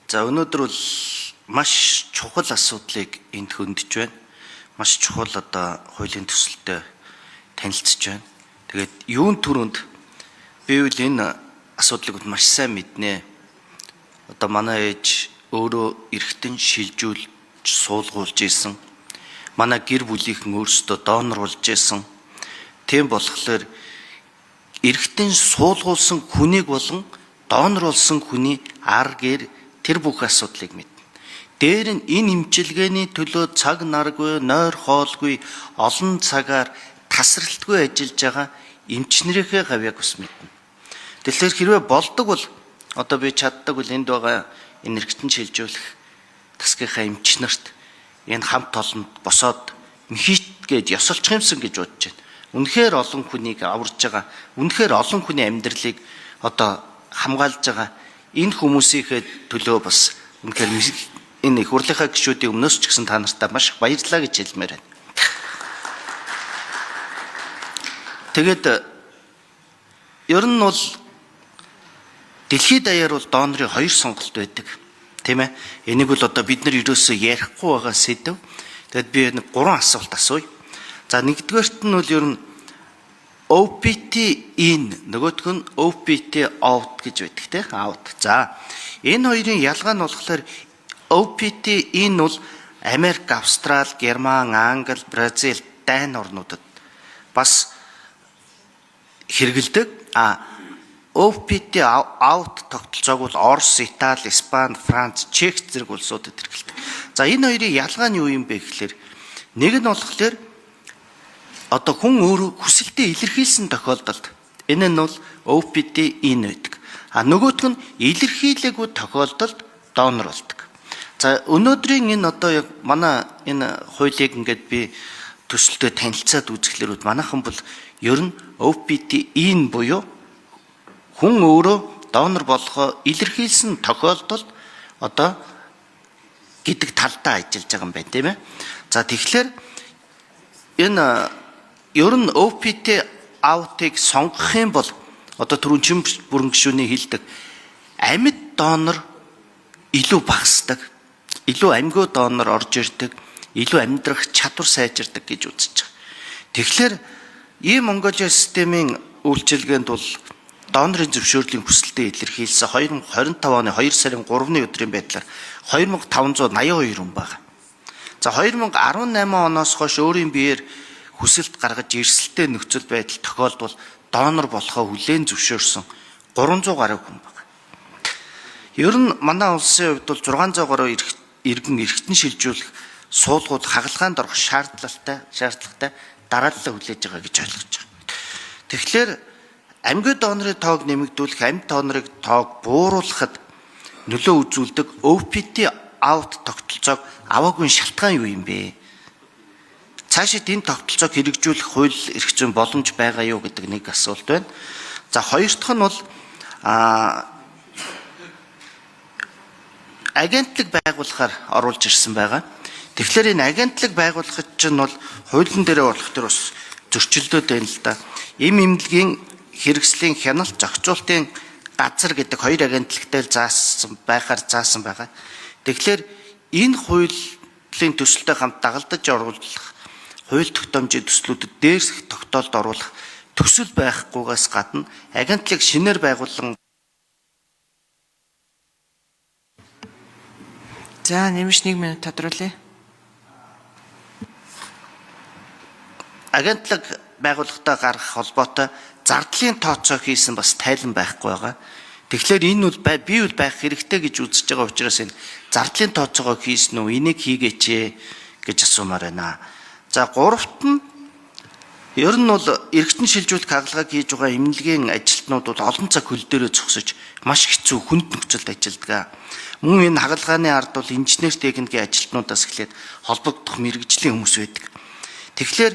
За өнөөдөр бол маш чухал асуудлыг энд хөндөж байна. Маш чухал хуулийн төсөлтэй танилцж байна. Тэгээд юун түрүүнд би үл энэ асуудлыг маш сайн мэднэ. Манай ээж өөрөө эргэтэн шилжүүлж суулгуулж исэн. Манай гэр бүлийнхэн өөрсдөө донор болж исэн. Тийм болохоор эргэтэн суулгуулсан хүнийг болон донор болсон хүний ар гэр тэр бүх асуудлыг мэднэ. Дээр нь энэ имчилгээний төлөө цаг наргүй, нойр хоолгүй, олон цагаар тасралтгүй ажиллаж байгаа эмчнэрийнхээ гавьяаг бас мэднэ. Тэгэхээр хэрвээ болдог бол би чаддаг бол энд байгаа энэ эргэтэн шилжүүлэх тасгийнхаа эмчнэрт энэ хамт олонд босоод мхийт гээд ёсолчих юмсан гэж бодож байна. Үнэхээр олон хүнийг аварж байгаа, үнэхээр олон хүний амьдралыг хамгаалж байгаа энэ хүмүүсийнхээ төлөө бас үнэхээр энэ их хурлынхаа гишүүдийн өмнөөс ч гэсэн та нартай маш их баярлалаа гэж хэлмээр байна. Тэгээд ер нь бол дэлхийд даяар бол донорын хоёр сонголт байдаг. Тийм ээ. Энийг бол бид нар ерөөсөө ярихгүй байгаа сэдв. Тэгэд би нэг 3 асуулт асууя. За нэгдүгээрт нь бол ер нь OPT in, нөгөөх нь OPT out гэж байдаг тийм out. За энэ хоёрын ялгаа нь болохоор OPT in бол Америк, Австрали, Герман, Англи, Бразил, Дани орнуудад бас хэрэгэлдэг. OPT out тогтолцоог бол Орос, Итали, Испани, Франц, Чех зэрэг улсуудад хэрэгэлдэг. За энэ хоёрын ялгаа нь юу юм бэ гэхээр нэг нь болохоор хүн өөрөө хүсэлтээ илэрхийлсэн тохиолдолд энэ нь бол OPT in байдаг. Нөгөөх нь илэрхийлээгүй тохиолдолд донор болдог. За өнөөдрийн энэ яг манай энэ хуулийг ингээд би төсөлтөд танилцаад үзэхлээр манайхан бол ер нь OPT in буюу хүн өөрөө донор болохоо илэрхийлсэн тохиолдолд гэдэг талдаа ажиллаж байгаа юм байна, тийм ээ. За тэгэхээр энэ ер нь OPT out-ыг сонгох юм бол түрүүн чин бүрэн гишүүний хэлдэг амьд донор илүү багасдаг, илүү амьгүй донор орж ирдэг, илүү амьдрах чадвар сайжирдаг гэж үзэж байгаа. Тэгэхээр ийм Монголын системийн үйлчилгээнд бол донорын зөвшөөрлийн хүсэлтэд илэрхийлсэн 2025 оны 2 сарын 3-ны өдрийн байдлаар 2582 хүн байна. За 2018 оноос хойш өөрийн биеэр хүсэлт гаргаж эрсэлттэй нөхцөл байдал тохиолдвол донор болохоо хүлээн зөвшөөрсөн 300 гаруй хүн байна. Ер нь манай улсын хувьд бол 600 гаруй иргэн эргэтэн шилжүүлэх суулгууд хагалгаанд орох шаардлагатай дарааллаа хүлээж байгаа гэж ойлгож байгаа. Тэгэхээр амьгүй донорын тоог нэмэгдүүлэх, амьд донорын тоог бууруулахад нөлөө үзүүлдэг OPT out тогтолцоог аваагүй шалтгаан юу юм бэ? Цаашид энэ тогтолцоог хэрэгжүүлэх хууль эрх зүйн боломж байгаа юу гэдэг нэг асуулт байна. За хоёр дахь нь бол агентлаг байгуулахаар оруулж ирсэн байгаа. Тэгэхээр энэ агентлаг байгуулахад чинь бол хуулийн дээрээ болох төр бас зөрчилдөд байна л да. Им эмнэлгийн хэрэгслийн хяналт зохицуултын газар гэдэг хоёр агентлагтай заасан байгаа. Тэгэхээр энэ хуулийн төсөлтэй хамт дагалдаж оруулах хууль тогтоомжийн төслүүдэд дээрх тогтоолд оруулах төсөл байхгүйгээс гадна агентлаг шинээр байгуулан За нэмж 1 минут тодруулъя. Агентлаг байгууллагатай гарах холбоотой зардлын тооцоо хийсэн бас тайлан байхгүй байгаа. Тэгэхээр энэ бол би байх хэрэгтэй гэж үзэж байгаа учраас энэ зардлын тооцоогоо хийсэн үү, энийг хийгээч гэж асуумаар байна. За гуравт нь ер нь бол эргэтэн шилжүүлэх хагалгааг хийж байгаа эмнэлгийн ажилтнууд бол олон цаг хөл дээрээ зогсож маш хэцүү хүнд нөхцөлд ажилладаг. Мөн энэ хагалгааны ард бол инженер техникийн ажилтнуудаас эхлээд холбогдох мэргэжлийн хүмүүс байдаг. Тэгэхээр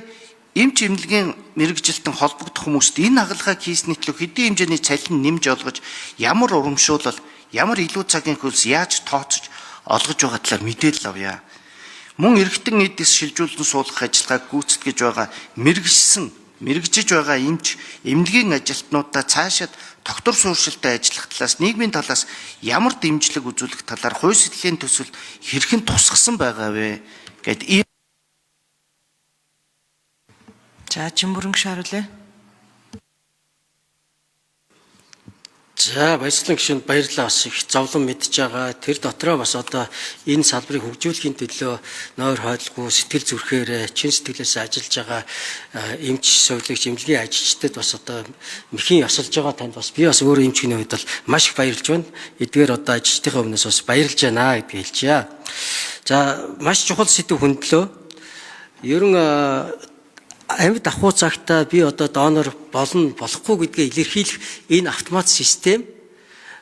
эмч эмнэлгийн мэргэжилтэн холбогдох хүмүүст энэ хагалгааг хийсний төлөө хэдийн хэмжээний цалин нэмж олгож, ямар урамшуулал, ямар илүү цагийн хөлс яаж тооцож олгож байгаа талаар мэдээлэл авъя. Мөн эргэтэн эдис шилжүүлэн суулгах ажиллагааг гүйцэтгэж байгаа мэргэжсэн мэрэгжиж байгаа эмч, эмнэлгийн ажилтнуудаа цаашид доктор сууршилтай ажиллах талаас, нийгмийн талаас ямар дэмжлэг үзүүлэх талаар хувь сэтгэлийн төсөл хэрхэн тусгасан байгаа вэ гэд. За Чимбүрэн гишaaруулъя. За баярлалаа гишүүнд баярлалаа, бас их зовлон мэдж байгаа. Тэр дотроо бас одоо энэ салбарыг хөгжүүлэхийн төлөө нойр хойлгүй сэтгэл зүрхээр чин сэтгэлээс ажиллаж байгаа эмч, сувилагч, эмнэлгийн ажилчдад бас одоо мэхийн ёсолж байгаа танд бас би бас өөрөө эмчгийн хувьд бол маш их баярлж байна. Эдгээр одоо ажилчдын өмнөөс бас баярлж байна гэдгийг хэлчихье. За маш чухал сэдв хөндлөө. Ерөн амьд ахуй цагтаа би одоо донор болно болохгүй гэдгээ илэрхийлэх энэ автомат систем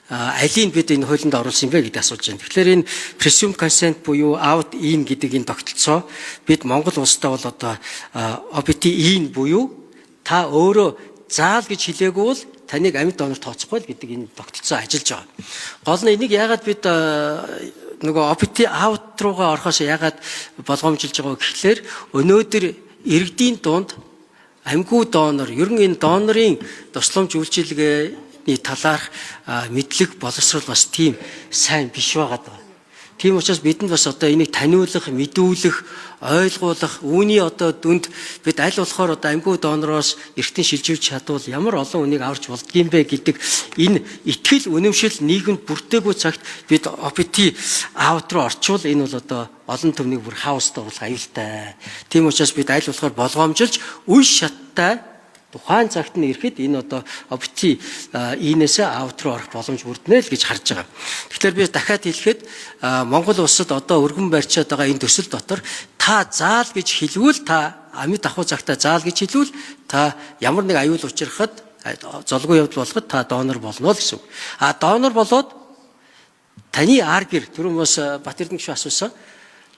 алийг бид энэ хуулинд оруулсан юм бэ гэдээ асууж байна. Тэгэхээр энэ presumed consent буюу out in гэдэг энэ тогтолцоо бид Монгол улстай бол одоо OPT in буюу та өөрөө заал гэж хэлээгүй бол таныг амьд донор тооцохгүй л гэдэг энэ тогтолцоо ажиллаж байгаа. Гол нь энийг яагаад бид нөгөө OPT out руугаа орохоос яагаад болгоомжилж байгаа гэхлээр өнөөдөр иргэдийн дунд амьгүй донор, ер нь энэ донорын тусламж үйлчилгээний талаарх мэдлэг боловсрол бас тийм сайн биш байгаад байна. Тийм учраас бидэнд бас одоо энийг таниулах, мэдүүлэх, ойлгуулах, үүний одоо дүнд бид аль болохоор одоо амьгүй донороос эртэн шилжүүлж чадвал ямар олон үнийг аварч болдгийм бэ гэдэг энэ итгэл үнэмшил нийгэмд бүрдээгүй цагт бид OPT out руу орчвол энэ бол одоо олон түвнийг бүр хаостой болох аюултай. Тийм учраас бид аль болохоор болгоомжилж үе шаттай тухайн цагт нь ирэхэд энэ одоо OPT инээсээ out руу орох боломж бүрднэ л гэж харж байгаа. Тэгэхээр би дахиад хэлэхэд Монгол улсад одоо өргөн барьчаад байгаа энэ төсөл дотор та заал гэж хэлвэл та амьд ахуй цагтаа заал гэж хэлвэл та ямар нэг аюул учрахад золгүй явдал болоход та донор болно л гэсэн үг. Донор болоод таны гэр түрүүн бас Батэрдэн гишүү асуусан.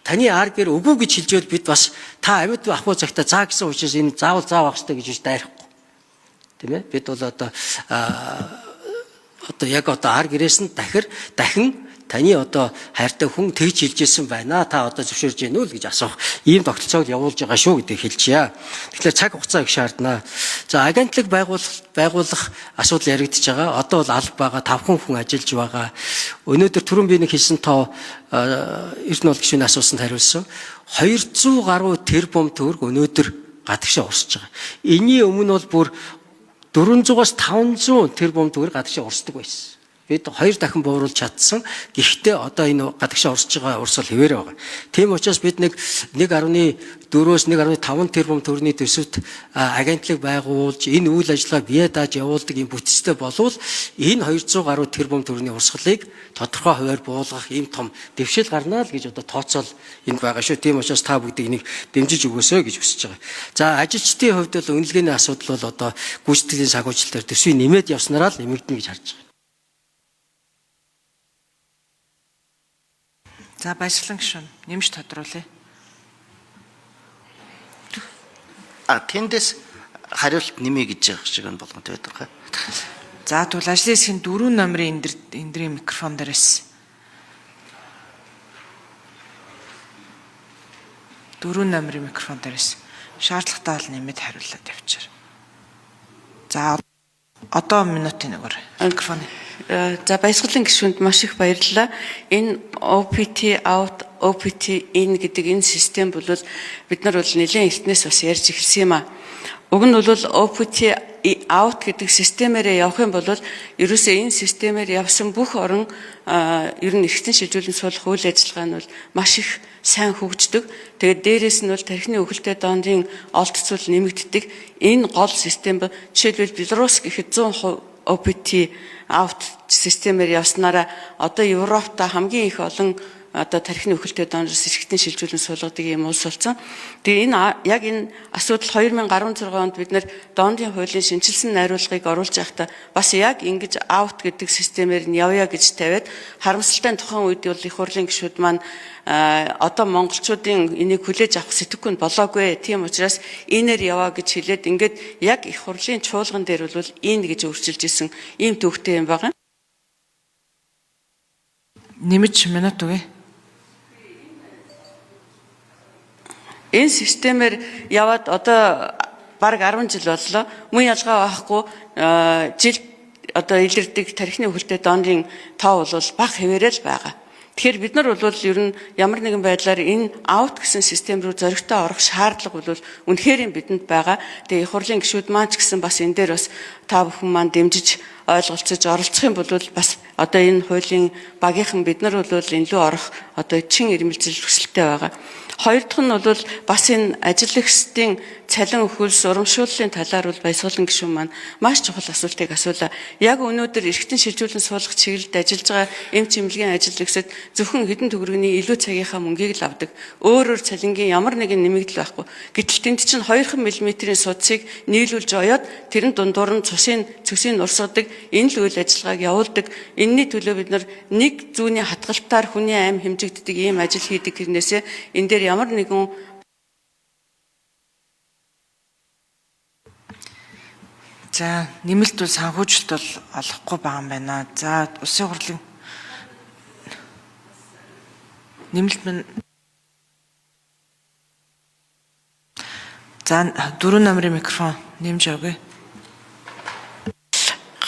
Таны гэр үгүй гэж хэлжээд бид бас та амьд ахуй цагтаа заа гэсэн учраас энэ заавал заавах хэрэгтэй гэж дайрахгүй. Тийм ээ? Бид бол одоо яг одоо гэрээс нь дахин таны одоо хайртай хүн тэгж хэлжсэн байна. Та одоо зөвшөөрж гэнэ үү гэж асуух ийм тогтолцоог явуулж байгаа шүү гэдгийг хэлчихье. Тэгэхээр цаг хугацаа их шаардна. За агентлаг байгуулах асуудал яригдж байгаа. Одоо бол алба байгаа 5 хүн ажиллаж байгаа. Өнөөдөр түрүүн би нэг хэлсэн тоо Эрдэнэ гишүүний асуусанд хариулсан. 200 гаруй тэрбум төгрөг өнөөдөр гадагшаа урсж байгаа. Эний өмнө бол бүр 400-аас 500 тэрбум төгрөг гадагшаа урсдаг байсан. Бид 2 дахин бууруулж чадсан. Гэхдээ одоо энэ гадагшаа урсж байгаа урсгал хэвээр байгаа. Тийм учраас бид 1.4-өөс 1.5 тэрбум төгрөгийн төсөвт агентлаг байгуулж энэ үйл ажиллагаа бие дааж явуулдаг юм бүтцтэй болвол энэ 200 гаруй тэрбум төгрөгийн урсгалыг тодорхой хуваар буулгах ийм том дэвшил гарнаа л гэж одоо тооцоол энд байгаа шүү. Тийм учраас та бүгдийг энийг дэмжиж өгөөсэй гэж хүсэж байгаа. За ажилчдын хувьд бол үнэлгээний асуудал бол одоо гүйцэтгэлийн санхүүжилтээр төсвийг нэмээд явснараа л нэмэгдэнэ гэж харж байгаа. За баярлалаа гишүүн. Нэмж тодруулъя. Тэндээс хариулт нэмье гэж байгаа шиг болгонтэй байдаг. За тэгвэл ажлын хэсгийн 4 номерын эндрийн микрофон дээрээс 4 номерын микрофон дээрээс шаардлагатай бол нэмэд хариулаад явчаар. За одоо минутын нэгөр микрофон. За баясгалан гишүүнд маш их баярлалаа. Энэ OPT out, OPT in гэдэг энэ систем бол бид нар бол нэлээд эртнээс бас ярьж эхэлсэн юм а. Уг нь бол OPT out гэдэг системээр явах юм бол ерөөсөө энэ системээр явсан бүх орон ер нь эрхтэн шилжүүлэн суулгах үйл ажиллагаа нь бол маш их сайн хөгждөг. Тэгээд дээрээс нь бол тархины өвөлтэй донорын олдцол нэмэгддэг. Энэ гол систем жишээлбэл Беларусь гэхэд 100% OPT out системээр явснараа одоо Европта хамгийн их олон одоо тархины өвөлтэй донороос эрхтэн шилжүүлэн суулгадаг юм улс болсон. Тэгээ яг энэ асуудал 2016 онд бид нэр донорын хуулийн шинжилсэн найруулгыг оруулж байхдаа бас яг ингэж out гэдэг системээр нь явъя гэж тавиад харамсалтай тухайн үед бол их хурлын гишүүд маань одоо монголчуудын энийг хүлээж авах сэтгэхгүй болоогүй. Тийм учраас инээр яваа гэж хэлээд ингээд яг их хурлын чуулган дээр бол ин гэж өөрчилж исэн ийм төвхтэй юм байгаа. Нэмж минут үгүй. Энэ системээр яваад одоо бараг 10 жил боллоо. Мөн ялгаа байхгүй жил одоо илэрдэг тархины хөлтэй донын тоо бол бага хэвээрэл байгаа. Тэгэхээр бид нар бол ер нь ямар нэгэн байдлаар энэ аут гэсэн систем рүү зоригтой орох шаардлага бол үнэхээр бидэнд байгаа. Тэгээ их хурлын гишүүд маань ч гэсэн бас энэ дээр бас та бүхэн маань дэмжиж ойлголцож оролцох юм бол бас одоо энэ хуулийн багийнхан бид нар бол энэ лүү орох одоо чин ирмэлзэл хүсэлтэй байгаа. Хоёр дахь нь бол бас энэ ажиллагчдын цалин өхөлс урамшууллын талаар бол баясгалан гишүүн маань маш чухал асуултыг асуулаа. Яг өнөөдөр эрхтэн шилжүүлэн суулгах чиглэлд ажиллаж байгаа эмч эмнэлгийн ажилчид зөвхөн хэдэн төгрөгийн илүү цагийнхаа мөнгийг л авдаг. Өөрөөр цалингийн ямар нэгэн нэмэгдэл байхгүй. Гэтэл тэнд чинь 2 мм-ийн судсыг нийлүүлж оёод тэрэн дундуур нь цөсийн урсгадаг энэ л үйл ажиллагааг явуулдаг. Энэний төлөө бид нар нэг зүүнний хатгалтаар хүний аим хэмжигддэг ийм ажил хийдэг гэрнээсээ энэ дээр ямар нэгэн За нэмэлт бол санхүүжилт бол олохгүй байгаа юм байна. За улсын хурлын нэмэлт минь за 4 номерын микрофон нэмж өгье.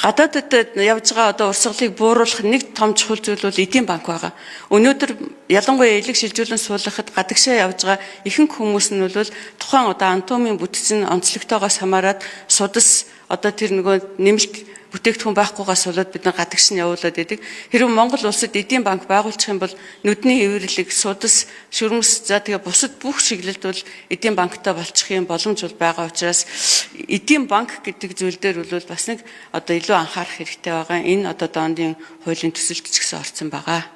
гадаадд явж байгаа одоо урсгалыг бууруулах нэг том чухал зүйл бол эдийн банк байгаа. Өнөөдөр ялангуяа элэг шилжүүлэн суулгахад гадагшаа явж байгаа ихэнх хүмүүс нь бол тухайн одоо антомын бүтцэн онцлогтойгоос хамаарат судас одоо тэр нөгөө нэмэлт бүтээгдэхүүн байхгүйгаас болоод бид нар гадагш нь явуулаад байдаг. Хэрвээ Монгол улсад эдийн банк байгуулчих юм бол нүдний эвэрлэг, судас, шүрмэс за тэгээ бусад бүх чиглэлд бол эдийн банктай болчих юм боломж бол байгаа учраас эдийн банк гэдэг зүйл дээр бол бас нэг одоо илүү анхаарах хэрэгтэй байгаа. Энэ одоо доондын хуулийн төсөлд ч гэсэн орсон байгаа.